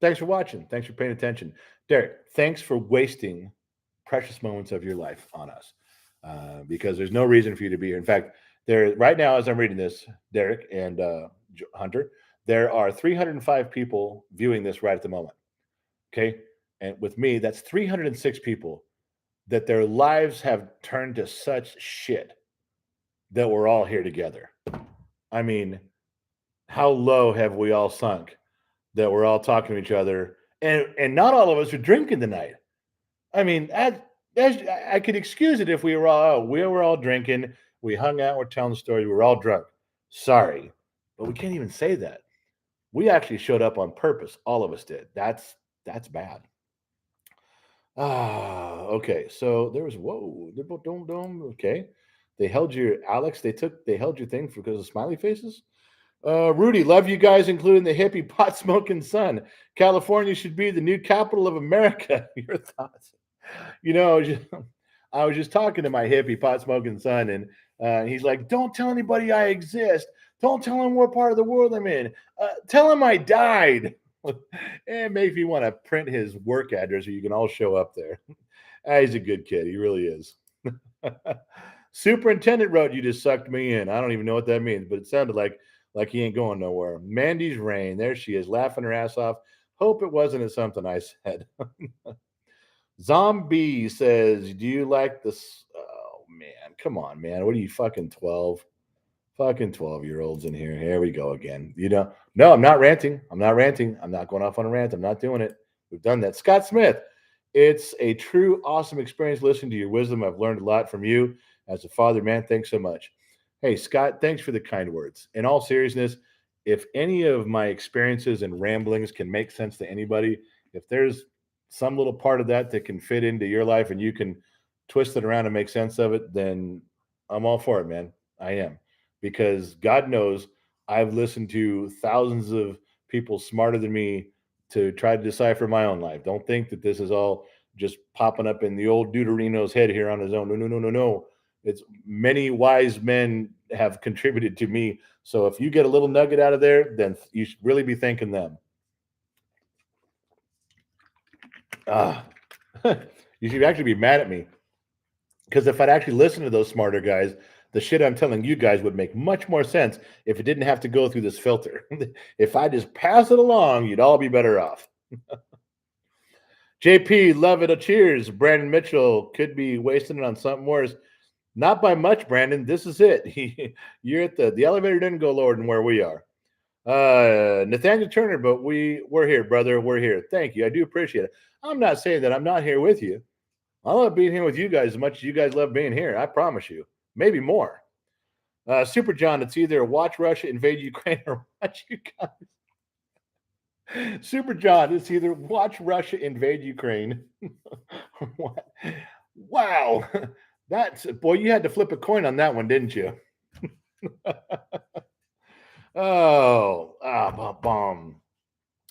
thanks for watching. Thanks for paying attention. Derek, thanks for wasting precious moments of your life on us, because there's no reason for you to be here. In fact, there right now, as I'm reading this, Derek and Hunter, there are 305 people viewing this right at the moment. Okay. And with me, that's 306 people that their lives have turned to such shit that we're all here together. I mean, how low have we all sunk that we're all talking to each other, and not all of us are drinking tonight. I mean, I could excuse it if we were all drinking, we hung out, we're telling stories, we were all drunk. Sorry, but we can't even say that. We actually showed up on purpose. All of us did. That's bad. Okay. So there was whoa, dome. Okay, they held your Alex. They held your thing because of smiley faces. Rudy, love you guys, including the hippie pot smoking son. California should be the new capital of America. Your thoughts? You know, I was just talking to my hippie pot smoking son, and he's like, "Don't tell anybody I exist. Don't tell him what part of the world I'm in. Tell him I died." It makes me want to print his work address so you can all show up there. He's a good kid. He really is. Superintendent wrote, "You just sucked me in." I don't even know what that means, but it sounded like he ain't going nowhere. Mandy's Rain, there she is, laughing her ass off. Hope it wasn't something I said. Zombie says, "Do you like this?" Oh man, come on, man. What are you fucking 12? Fucking 12-year-olds in here. Here we go again. You know, no, I'm not ranting. I'm not ranting. I'm not going off on a rant. I'm not doing it. We've done that. Scott Smith, it's a true awesome experience listening to your wisdom. I've learned a lot from you as a father, man. Thanks so much. Hey, Scott, thanks for the kind words. In all seriousness, if any of my experiences and ramblings can make sense to anybody, if there's some little part of that that can fit into your life and you can twist it around and make sense of it, then I'm all for it, man. I am. Because God knows I've listened to thousands of people smarter than me to try to decipher my own life. Don't think that this is all just popping up in the old Deuterino's head here on his own. No, no, no, no, no. It's many wise men have contributed to me. So if you get a little nugget out of there, then you should really be thanking them. You should actually be mad at me. Because if I'd actually listened to those smarter guys, the shit I'm telling you guys would make much more sense if it didn't have to go through this filter. If I just pass it along, you'd all be better off. JP, love it. A cheers. Brandon Mitchell could be wasting it on something worse. Not by much, Brandon. This is it. You're at the elevator didn't go lower than where we are. Nathaniel Turner, but we're here, brother. We're here. Thank you. I do appreciate it. I'm not saying that I'm not here with you. I love being here with you guys as much as you guys love being here. I promise you. Maybe more. Super John, it's either watch Russia invade Ukraine or watch you guys. Super John, it's either watch Russia invade Ukraine. What? Wow. That's boy, you had to flip a coin on that one, didn't you? Bomb.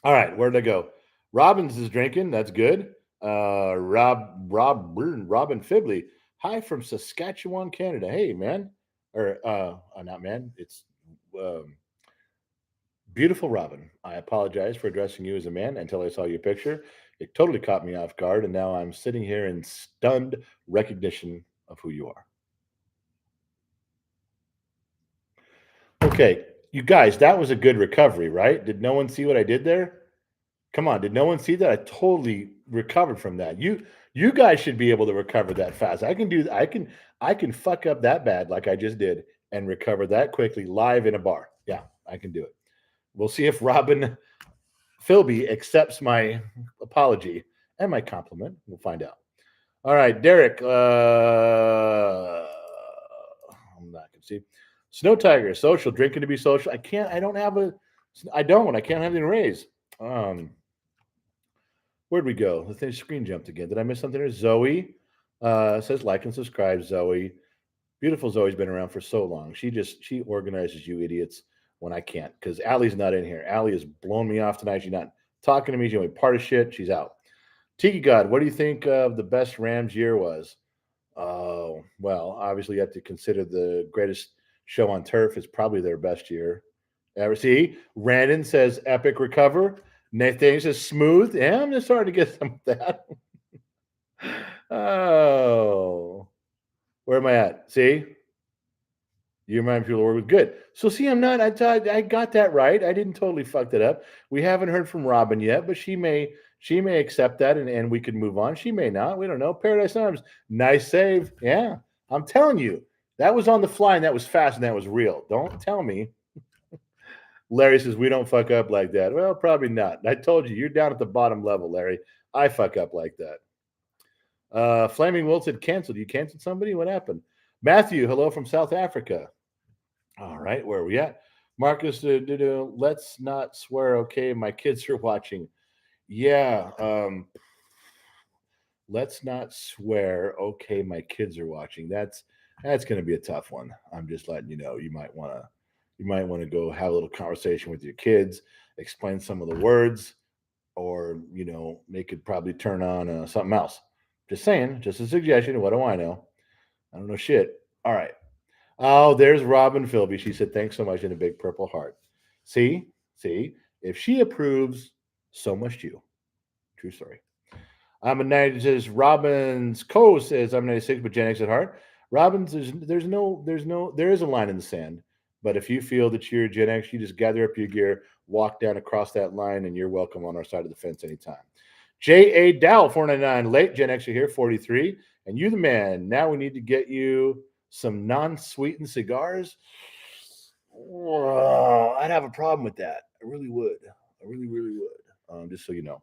All right, where'd I go? Robbins is drinking. That's good. Robin Fibley. Hi from Saskatchewan, Canada. Hey, man. Or not man. It's beautiful Robin. I apologize for addressing you as a man until I saw your picture. It totally caught me off guard, and now I'm sitting here in stunned recognition of who you are. Okay, you guys, that was a good recovery, right? Did no one see what I did there? Come on, did no one see that? I totally recovered from that. You guys should be able to recover that fast. I can fuck up that bad like I just did and recover that quickly live in a bar. Yeah, I can do it. We'll see if Robin Philby accepts my apology and my compliment. We'll find out. All right, Derek. I'm not gonna see. Snow Tiger, social, drinking to be social. I can't have anything to raise. Where'd we go? The screen jumped again. Did I miss something there? Zoe says like and subscribe, Zoe. Beautiful Zoe's been around for so long. She organizes you idiots when I can't because Allie's not in here. Allie has blown me off tonight. She's not talking to me. She's only part of shit. She's out. Tiki God, what do you think of the best Rams year was? Oh, well, obviously you have to consider the greatest show on turf is probably their best year ever. See, Randon says epic recover. Nathan says smooth. Yeah, I'm just starting to get some of that. Oh, where am I at? See, you remind people we're good. So see, I'm not. I got that right. I didn't totally fuck that up. We haven't heard from Robin yet, but she may accept that and we could move on. She may not. We don't know. Paradise Arms, nice save. Yeah, I'm telling you, that was on the fly and that was fast and that was real. Don't tell me. Larry says we don't fuck up like that. Well, probably not. I told you, you're down at the bottom level, Larry. I fuck up like that. Flaming Wolf said canceled. You canceled somebody? What happened? Matthew, hello from South Africa. All right, where are we at? Marcus, let's not swear, okay? My kids are watching. Yeah, let's not swear, okay? My kids are watching. That's going to be a tough one. I'm just letting you know. You might want to go have a little conversation with your kids, explain some of the words, or they could probably turn on something else. Just saying, just a suggestion. What do I know? I don't know shit. All right. Oh, there's Robin Philby. She said, thanks so much in a big purple heart. See, if she approves, so must you. True story. I'm a 90. Says Robbins Co says I'm 96, but Gen X at heart. Robbins, there is a line in the sand. But if you feel that you're Gen X, you just gather up your gear, walk down across that line, and you're welcome on our side of the fence anytime. J.A. Dow, 499, late Gen Xer here, 43. And you the man. Now we need to get you some non-sweetened cigars. Oh, I'd have a problem with that. I really would. I really, really would. Just so you know.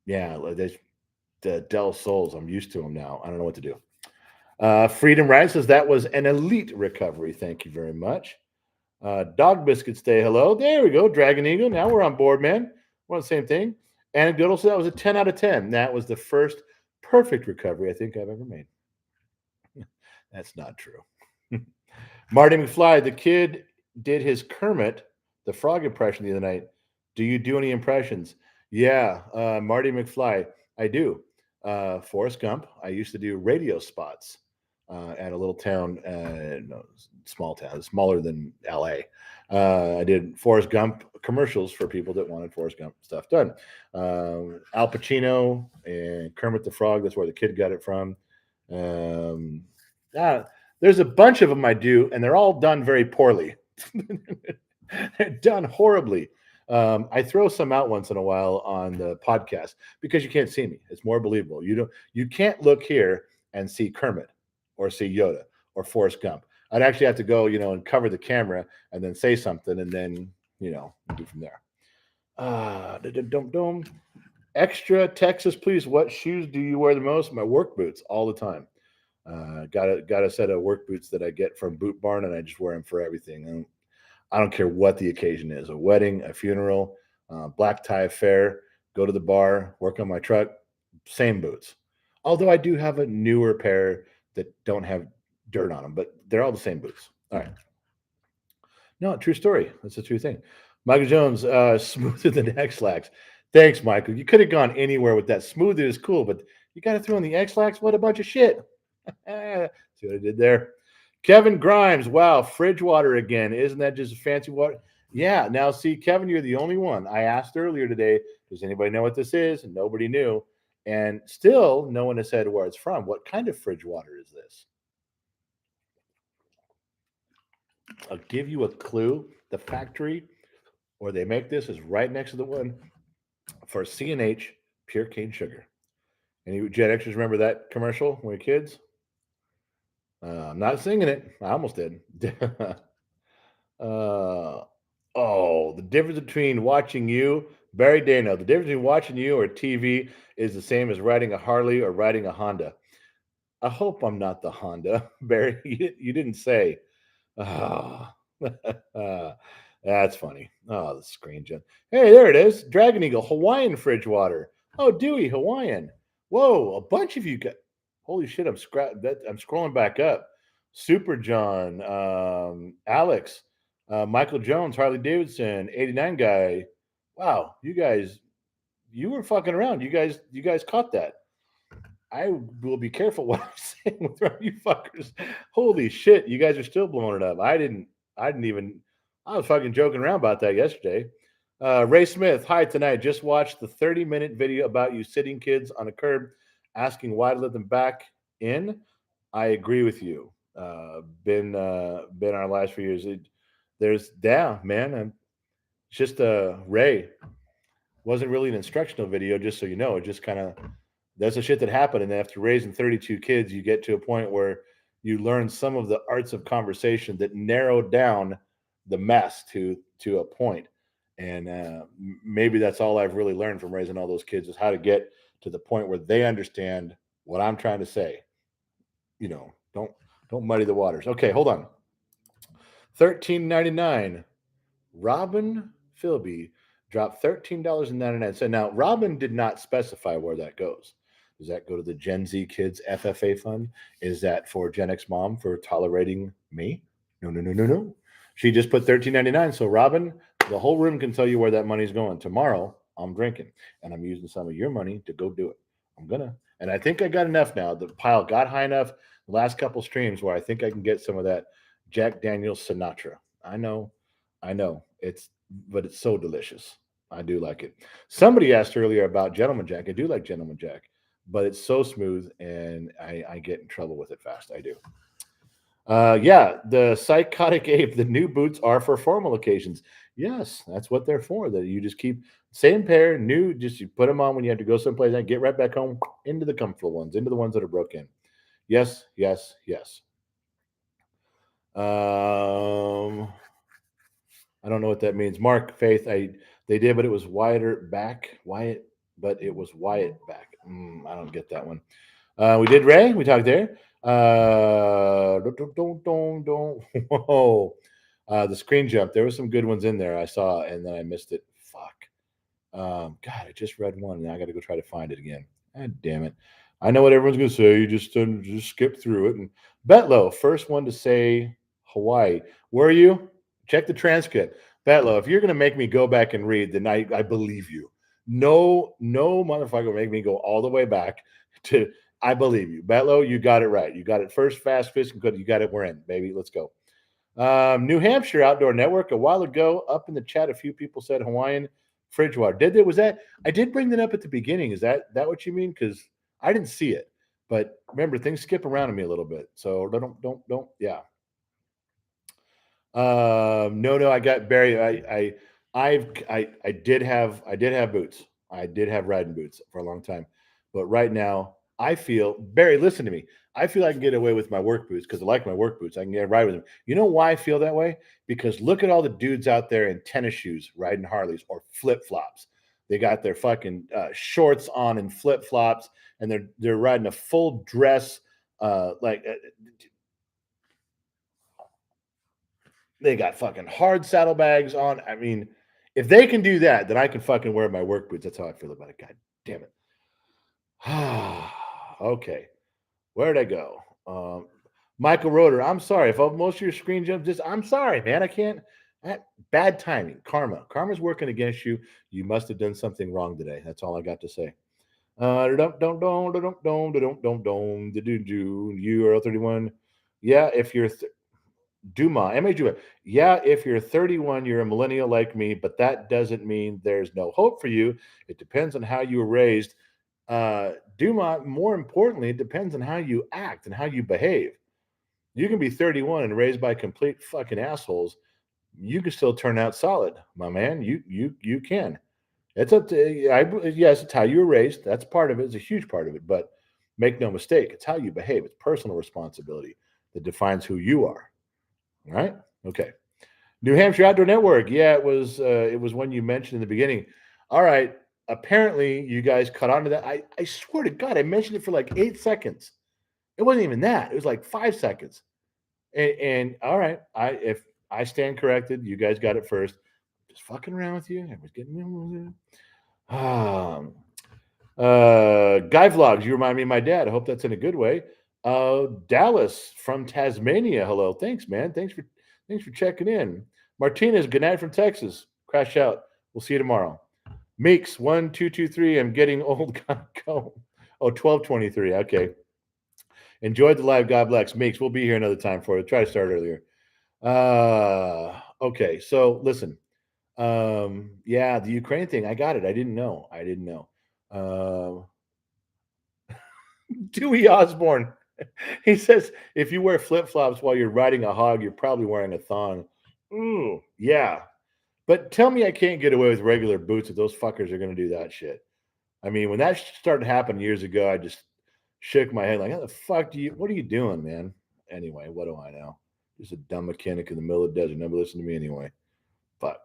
Yeah, there's the Del Sols. I'm used to them now. I don't know what to do. Freedom Right says that was an elite recovery. Thank you very much. Dog Biscuit Stay Hello. There we go. Dragon Eagle. Now we're on board, man. We're on the same thing. Anecdotal said that was a 10 out of 10. That was the first perfect recovery I think I've ever made. That's not true. Marty McFly, the kid did his Kermit, the frog impression the other night. Do you do any impressions? Yeah, Marty McFly, I do. Forrest Gump, I used to do radio spots at a little town, no, small town, smaller than LA. I did Forrest Gump commercials for people that wanted Forrest Gump stuff done. Al Pacino and Kermit the Frog, that's where the kid got it from. There's a bunch of them I do, and they're all done very poorly. They're done horribly. I throw some out once in a while on the podcast because you can't see me. It's more believable. You can't look here and see Kermit or see Yoda or Forrest Gump. I'd actually have to go, and cover the camera and then say something and then, do from there. Extra Texas, please. What shoes do you wear the most? My work boots all the time. Got a set of work boots that I get from Boot Barn, and I just wear them for everything. And I don't care what the occasion is, a wedding, a funeral, black tie affair, go to the bar, work on my truck, same boots. Although I do have a newer pair that don't have dirt on them, but they're all the same boots. All right. No, true story. That's a true thing. Michael Jones, smoother than X-Lax. Thanks, Michael. You could have gone anywhere with that. Smoother is cool, but you got to throw in the X-Lax? What a bunch of shit. See what I did there? Kevin Grimes, wow, fridge water again. Isn't that just fancy water? Yeah. Now, see, Kevin, you're the only one. I asked earlier today, does anybody know what this is? And nobody knew. And still, no one has said where it's from. What kind of fridge water is this? I'll give you a clue. The factory where they make this is right next to the one for C&H pure cane sugar. Any Gen Xers remember that commercial when we were kids? I'm not singing it. I almost did. The difference between watching you, Barry Dano, the difference between watching you or TV is the same as riding a Harley or riding a Honda. I hope I'm not the Honda, Barry. You didn't say. Oh, that's funny. Oh, the screen gen. Hey, there it is. Dragon Eagle, Hawaiian fridge water. Oh, Dewey, Hawaiian. Whoa, a bunch of you got. Holy shit! I'm scrolling back up. Super John, Alex, Michael Jones, Harley Davidson, 89 guy. Wow, you were fucking around. You guys caught that. I will be careful what I'm saying with you fuckers. Holy shit, you guys are still blowing it up. I was fucking joking around about that yesterday. Ray Smith, hi tonight. Just watched the 30-minute video about you sitting kids on a curb, asking why to let them back in. I agree with you. Been our last few years. Man. It's just Ray wasn't really an instructional video, just so you know. It just kind of that's the shit that happened. And after raising 32 kids, you get to a point where you learn some of the arts of conversation that narrow down the mess to a point. And maybe that's all I've really learned from raising all those kids is how to get to the point where they understand what I'm trying to say. Don't muddy the waters. Okay, hold on. $13.99. Robin Philby dropped $13.99. Now, Robin did not specify where that goes. Does that go to the Gen Z Kids FFA fund? Is that for Gen X Mom for tolerating me? No. She just put $13.99. So, Robin, the whole room can tell you where that money's going. Tomorrow, I'm drinking, and I'm using some of your money to go do it. I'm going to. And I think I got enough now. The pile got high enough the last couple streams where I think I can get some of that Jack Daniel's Sinatra. I know. But it's so delicious. I do like it. Somebody asked earlier about Gentleman Jack. I do like Gentleman Jack, but it's so smooth and I get in trouble with it fast. I do. Yeah, the psychotic ape. The new boots are for formal occasions. Yes, that's what they're for. That you just keep same pair, new. Just you put them on when you have to go someplace and get right back home into the comfortable ones, into the ones that are broken. Yes, yes, yes. Um, I don't know what that means. Mark, Faith, they did, but it was wider back. Wyatt, but it was Wyatt back. I don't get that one. We did Ray. We talked there. Don't. Whoa. The screen jump. There were some good ones in there I saw, and then I missed it. Fuck. God, I just read one, and I got to go try to find it again. God damn it. I know what everyone's going to say. You just skip through it. And Betlow, first one to say Hawaii. Were you? Check the transcript. Betlow, if you're going to make me go back and read, then I believe you. No motherfucker will make me go all the way back to I believe you. Betlow, you got it right. You got it first, fast, fishing good. You got it. We're in, baby. Let's go. New Hampshire Outdoor Network. A while ago, up in the chat, a few people said Hawaiian fridge water. Did it? Was that? I did bring that up at the beginning. Is that what you mean? Because I didn't see it. But remember, things skip around on me a little bit. So don't. Yeah. No. I got Barry. I did have boots. I did have riding boots for a long time, but right now I feel Barry. Listen to me. I feel I can get away with my work boots because I like my work boots. I can get ride with them. You know why I feel that way? Because look at all the dudes out there in tennis shoes riding Harleys or flip flops. They got their fucking shorts on and flip flops, and they're riding a full dress. They got fucking hard saddlebags on. I mean, if they can do that, then I can fucking wear my work boots. That's how I feel about it. God damn it. Okay. Where'd I go? Michael Roeder, I'm sorry. If most of your screen jumps, I'm sorry, man. I can't. Bad timing. Karma. Karma's working against you. You must have done something wrong today. That's all I got to say. You are 31. Yeah, if you're Duma, M.A. Duma. Yeah, if you're 31, you're a millennial like me, but that doesn't mean there's no hope for you. It depends on how you were raised. Duma, more importantly, it depends on how you act and how you behave. You can be 31 and raised by complete fucking assholes. You can still turn out solid, my man. You can. It's up to yes, it's how you were raised. That's part of it. It's a huge part of it. But make no mistake, it's how you behave. It's personal responsibility that defines who you are. All right. Okay. New Hampshire Outdoor Network. Yeah, it was one you mentioned in the beginning. All right. Apparently, you guys caught on to that. I swear to God, I mentioned it for like 8 seconds. It wasn't even that. It was like 5 seconds. And all right, if I stand corrected, you guys got it first. Just fucking around with you. I was getting Guy Vlogs. You remind me of my dad. I hope that's in a good way. Dallas from Tasmania. Hello. Thanks, man. Thanks for checking in. Martinez, good night from Texas. Crash out. We'll see you tomorrow. Meeks, 1223. I'm getting old. Go. Oh, 1223. Okay. Enjoyed the live. God bless. Meeks, we'll be here another time for it. Try to start earlier. Okay. So listen. Yeah, the Ukraine thing. I got it. I didn't know. Dewey Osborne. He says if you wear flip flops while you're riding a hog, you're probably wearing a thong. Ooh, yeah. But tell me I can't get away with regular boots if those fuckers are going to do that shit. I mean, when that started happening years ago, I just shook my head like, how the fuck what are you doing, man? Anyway, what do I know? Just a dumb mechanic in the middle of the desert. Nobody listen to me anyway. Fuck.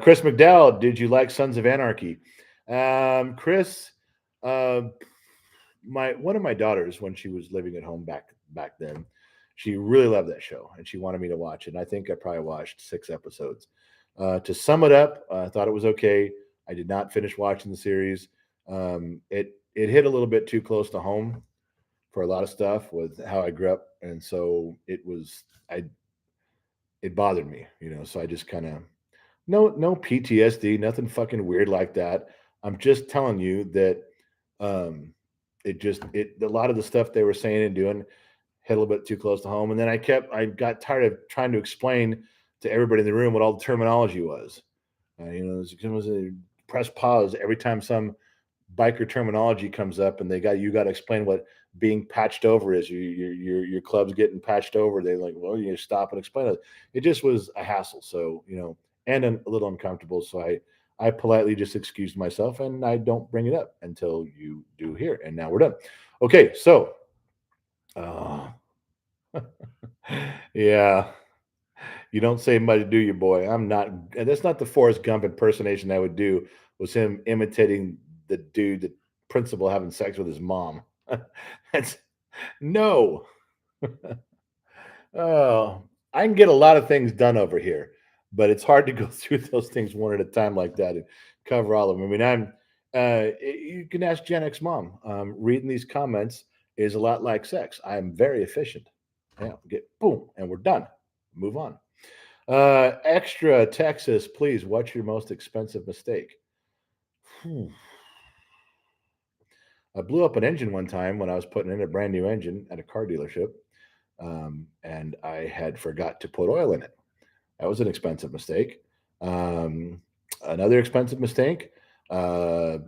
Chris McDowell, did you like Sons of Anarchy? Chris, one of my daughters, when she was living at home back then, she really loved that show and she wanted me to watch it. And I think I probably watched 6 episodes. To sum it up, I thought it was okay. I did not finish watching the series. It hit a little bit too close to home for a lot of stuff with how I grew up, and so it bothered me, So I just kind of no PTSD, nothing fucking weird like that. I'm just telling you that a lot of the stuff they were saying and doing hit a little bit too close to home. And then I got tired of trying to explain to everybody in the room what all the terminology was. Press pause every time some biker terminology comes up, and you got to explain what being patched over is. Your club's getting patched over. They like, well, you stop and explain it. It just was a hassle. So and a little uncomfortable. So I politely just excused myself, and I don't bring it up until you do here. And now we're done. Okay, so yeah. You don't say much, do you, boy? I'm not. And that's not the Forrest Gump impersonation I would do. Was him imitating the dude, the principal, having sex with his mom? That's no. Oh, I can get a lot of things done over here, but it's hard to go through those things one at a time like that and cover all of them. I mean, you can ask Gen X mom. Reading these comments is a lot like sex. I am very efficient. Yeah, get boom, and we're done. Move on. Extra Texas, please. What's your most expensive mistake? I blew up an engine one time when I was putting in a brand new engine at a car dealership, and I had forgot to put oil in it. That was an expensive mistake. Another expensive mistake. Yeah.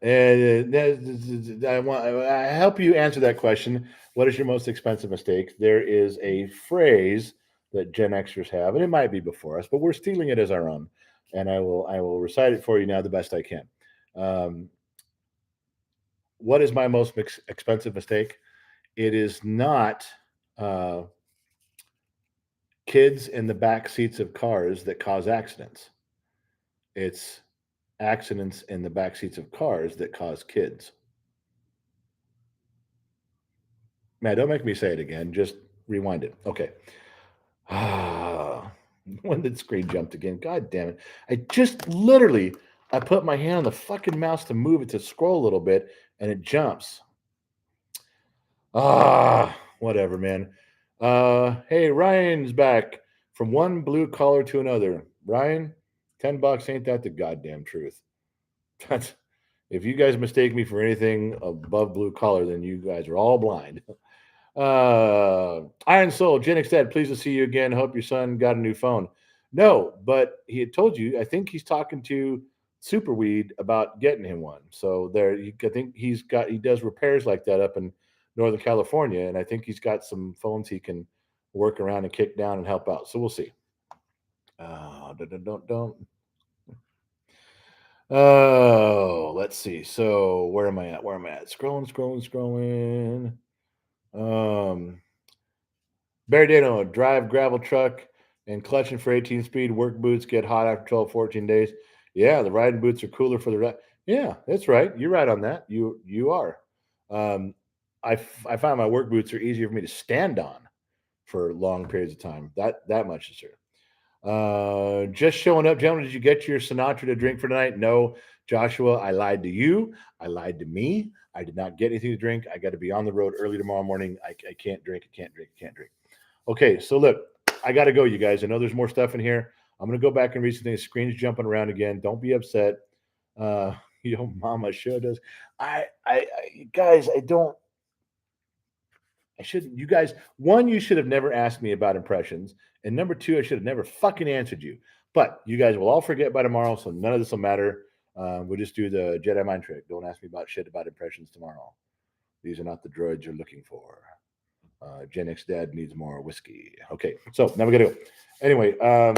I help you answer that question. What is your most expensive mistake? There is a phrase that Gen Xers have, and it might be before us, but we're stealing it as our own. And I will recite it for you now the best I can. Um, what is my most expensive mistake? It is not uh, kids in the back seats of cars that cause accidents. It's accidents in the back seats of cars that cause kids. Man, don't make me say it again. Just rewind it. Okay. When did screen jumped again? God damn it. I put my hand on the fucking mouse to move it to scroll a little bit and it jumps. Whatever, man. Hey, Ryan's back from one blue collar to another. Ryan, $10 ain't that the goddamn truth? That's if you guys mistake me for anything above blue collar, then you guys are all blind. Iron Soul, Gen X Dad, pleased to see you again. Hope your son got a new phone. No, but he had told you. I think he's talking to Superweed about getting him one. So I think he does repairs like that up in Northern California, and I think he's got some phones he can work around and kick down and help out. So we'll see. Don't. Oh, let's see. So where am I at? Where am I at? Scrolling. Barry Dano, drive gravel truck and clutching for 18 speed. Work boots get hot after 12, 14 days. Yeah, the riding boots are cooler for the ride. Yeah, that's right. You're right on that. You are. Um, I find my work boots are easier for me to stand on for long periods of time. That much is true. Just showing up, gentlemen. Did you get your Sinatra to drink for tonight? No, Joshua. I lied to you. I lied to me. I did not get anything to drink. I got to be on the road early tomorrow morning. I can't drink. I can't drink. Okay, so look, I got to go, you guys. I know there's more stuff in here. I'm gonna go back and read some things. Screen's jumping around again. Don't be upset. Uh, Mama sure does. Guys, I don't. I shouldn't. You guys, one, you should have never asked me about impressions, and number two, I should have never fucking answered you. But you guys will all forget by tomorrow, so none of this will matter. We'll just do the Jedi mind trick. Don't ask me about shit about impressions tomorrow. These are not the droids you're looking for. Gen X Dad needs more whiskey. Okay, so now we got to go. Anyway,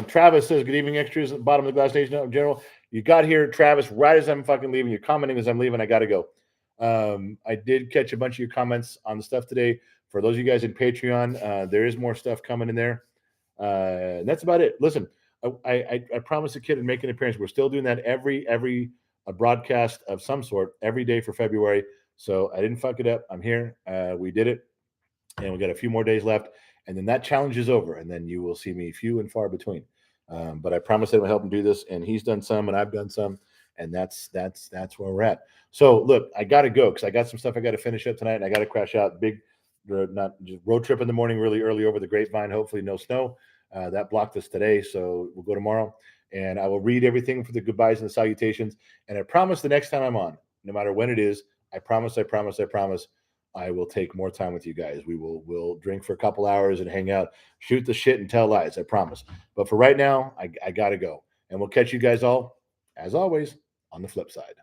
Travis says, good evening, extras at the bottom of the Glass Nation General. You got here, Travis, right as I'm fucking leaving. You're commenting as I'm leaving. I got to go. I did catch a bunch of your comments on the stuff today. For those of you guys in Patreon, there is more stuff coming in there. And that's about it. Listen, I promised a kid and make an appearance. We're still doing that every a broadcast of some sort every day for February. So I didn't fuck it up. I'm here. We did it. And we got a few more days left. And then that challenge is over. And then you will see me few and far between. But I promised that I would help him do this. And he's done some and I've done some. And that's where we're at. So look, I got to go because I got some stuff I got to finish up tonight. And I got to crash out. Not just road trip in the morning really early over the grapevine. Hopefully no snow. That blocked us today. So we'll go tomorrow. And I will read everything for the goodbyes and the salutations. And I promise the next time I'm on, no matter when it is, I promise, I will take more time with you guys. We'll drink for a couple hours and hang out, shoot the shit and tell lies. I promise. But for right now, I gotta go. And we'll catch you guys all, as always, on the flip side.